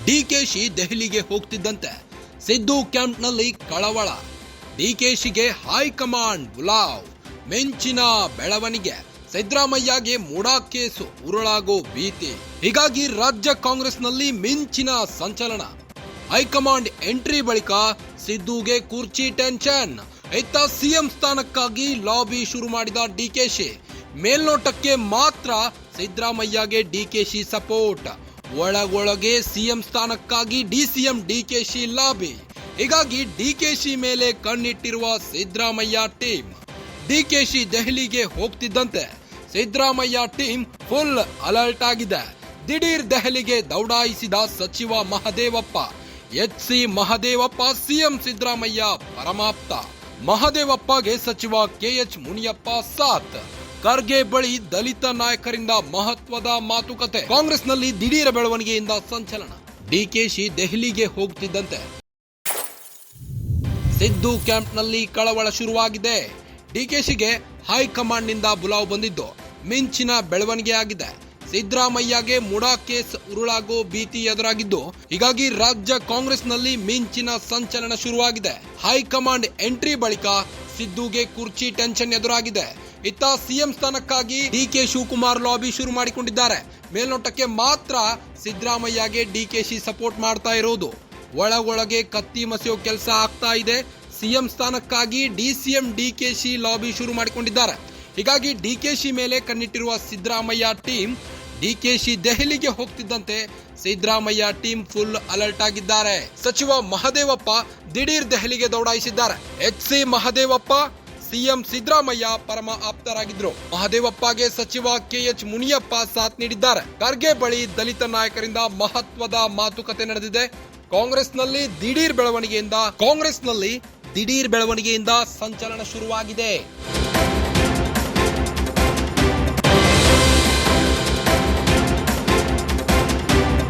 ಡಿಕೆಶಿ ದೆಹಲಿಗೆ ಹೋಗ್ತಿದ್ದಂತೆ ಸಿದ್ದು ಕ್ಯಾಂಪ್ನಲ್ಲಿ ಕಳವಳ. ಡಿಕೆಶಿಗೆ ಹೈಕಮಾಂಡ್ ಬುಲಾವ್. ಮಿಂಚಿನ ಬೆಳವಣಿಗೆ. ಸಿದ್ದರಾಮಯ್ಯಗೆ ಮೂಡಾ ಕೇಸು ಉರುಳಾಗೋ ಭೀತಿ. ಹೀಗಾಗಿ ರಾಜ್ಯ ಕಾಂಗ್ರೆಸ್ನಲ್ಲಿ ಮಿಂಚಿನ ಸಂಚಲನ. ಹೈಕಮಾಂಡ್ ಎಂಟ್ರಿ ಬಳಿಕ ಸಿದ್ದುಗೆ ಕುರ್ಚಿ ಟೆನ್ಷನ್. ಇತ್ತ ಸಿಎಂ ಸ್ಥಾನಕ್ಕಾಗಿ ಲಾಬಿ ಶುರು ಮಾಡಿದ ಡಿಕೆಶಿ. ಮೇಲ್ನೋಟಕ್ಕೆ ಮಾತ್ರ ಸಿದ್ದರಾಮಯ್ಯಗೆ ಡಿಕೆಶಿ ಸಪೋರ್ಟ್. ಒಳಗೊಳಗೆ ಸಿಎಂ ಸ್ಥಾನಕ್ಕಾಗಿ ಡಿಸಿಎಂ ಡಿಕೆಶಿ ಲಾಬಿ. ಹೀಗಾಗಿ ಡಿಕೆಶಿ ಮೇಲೆ ಕಣ್ಣಿಟ್ಟಿರುವ ಸಿದ್ದರಾಮಯ್ಯ ಟೀಮ್. ಡಿಕೆಶಿ ದೆಹಲಿಗೆ ಹೋಗ್ತಿದ್ದಂತೆ ಸಿದ್ದರಾಮಯ್ಯ ಟೀಮ್ ಫುಲ್ ಅಲರ್ಟ್ ಆಗಿದೆ. ದಿಢೀರ್ ದೆಹಲಿಗೆ ದೌಡಾಯಿಸಿದ ಸಚಿವ ಮಹದೇವಪ್ಪ. ಎಚ್ಸಿ ಮಹದೇವಪ್ಪ ಸಿಎಂ ಸಿದ್ದರಾಮಯ್ಯ ಪರಮಾಪ್ತ. ಮಹದೇವಪ್ಪಗೆ ಸಚಿವ ಕೆಎಚ್ ಮುನಿಯಪ್ಪ ಸಾಥ್. ಖರ್ಗೆ ಬಳಿ ದಲಿತ ನಾಯಕರಿಂದ ಮಹತ್ವದ ಮಾತುಕತೆ. ಕಾಂಗ್ರೆಸ್ನಲ್ಲಿ ದಿಢೀರ ಬೆಳವಣಿಗೆಯಿಂದ ಸಂಚಲನ. ಡಿಕೆಶಿ ದೆಹಲಿಗೆ ಹೋಗ್ತಿದ್ದಂತೆ ಸಿದ್ದು ಕ್ಯಾಂಪ್ನಲ್ಲಿ ಕಳವಳ ಶುರುವಾಗಿದೆ. ಡಿಕೆಶಿಗೆ ಹೈಕಮಾಂಡ್ ನಿಂದ ಬುಲಾವ್ ಬಂದಿದ್ದು ಮಿಂಚಿನ ಬೆಳವಣಿಗೆ ಆಗಿದೆ. ಸಿದ್ದರಾಮಯ್ಯಗೆ ಮೂಡಾ ಕೇಸ್ ಉರುಳಾಗೋ ಭೀತಿ ಎದುರಾಗಿದ್ದು, ಹೀಗಾಗಿ ರಾಜ್ಯ ಕಾಂಗ್ರೆಸ್ನಲ್ಲಿ ಮಿಂಚಿನ ಸಂಚಲನ ಶುರುವಾಗಿದೆ. ಹೈಕಮಾಂಡ್ ಎಂಟ್ರಿ ಬಳಿಕ ಸಿದ್ದುಗೆ ಕುರ್ಚಿ ಟೆನ್ಷನ್ ಎದುರಾಗಿದೆ. ಇತ್ತ ಸಿಎಂ ಸ್ಥಾನಕ್ಕಾಗಿ ಡಿಕೆ ಶಿವಕುಮಾರ್ ಲಾಬಿ ಶುರು ಮಾಡಿಕೊಂಡಿದ್ದಾರೆ. ಮೇಲ್ನೋಟಕ್ಕೆ ಮಾತ್ರ ಸಿದ್ದರಾಮಯ್ಯಗೆ ಡಿಕೆಶಿ ಸಪೋರ್ಟ್ ಮಾಡ್ತಾ ಇರೋದು. ಒಳಗೊಳಗೆ ಕತ್ತಿ ಮಸೆಯೋ ಕೆಲಸ ಆಗ್ತಾ ಇದೆ. ಸಿಎಂ ಸ್ಥಾನಕ್ಕಾಗಿ ಡಿಸಿಎಂ ಡಿಕೆಶಿ ಲಾಬಿ ಶುರು ಮಾಡಿಕೊಂಡಿದ್ದಾರೆ. ಹೀಗಾಗಿ ಡಿಕೆಶಿ ಮೇಲೆ ಕಣ್ಣಿಟ್ಟಿರುವ ಸಿದ್ದರಾಮಯ್ಯ ಟೀಮ್. ಡಿಕೆಶಿ ದೆಹಲಿಗೆ ಹೋಗ್ತಿದ್ದಂತೆ ಸಿದ್ದರಾಮಯ್ಯ ಟೀಮ್ ಫುಲ್ ಅಲರ್ಟ್ ಆಗಿದ್ದಾರೆ. ಸಚಿವ ಮಹದೇವಪ್ಪ ದಿಢೀರ್ ದೆಹಲಿಗೆ ದೌಡಾಯಿಸಿದ್ದಾರೆ. ಎಚ್ಸಿ ಮಹದೇವಪ್ಪ ಸಿಎಂ ಸಿದ್ದರಾಮಯ್ಯ ಪರಮ ಆಪ್ತರಾಗಿದ್ರು. ಮಹದೇವಪ್ಪಗೆ ಸಚಿವ ಕೆಎಚ್ ಮುನಿಯಪ್ಪ ಸಾಥ್ ನೀಡಿದ್ದಾರೆ. ಖರ್ಗೆ ಬಳಿ ದಲಿತ ನಾಯಕರಿಂದ ಮಹತ್ವದ ಮಾತುಕತೆ ನಡೆದಿದೆ. ಕಾಂಗ್ರೆಸ್ನಲ್ಲಿ ದಿಢೀರ್ ಬೆಳವಣಿಗೆಯಿಂದ ಸಂಚಲನ ಶುರುವಾಗಿದೆ.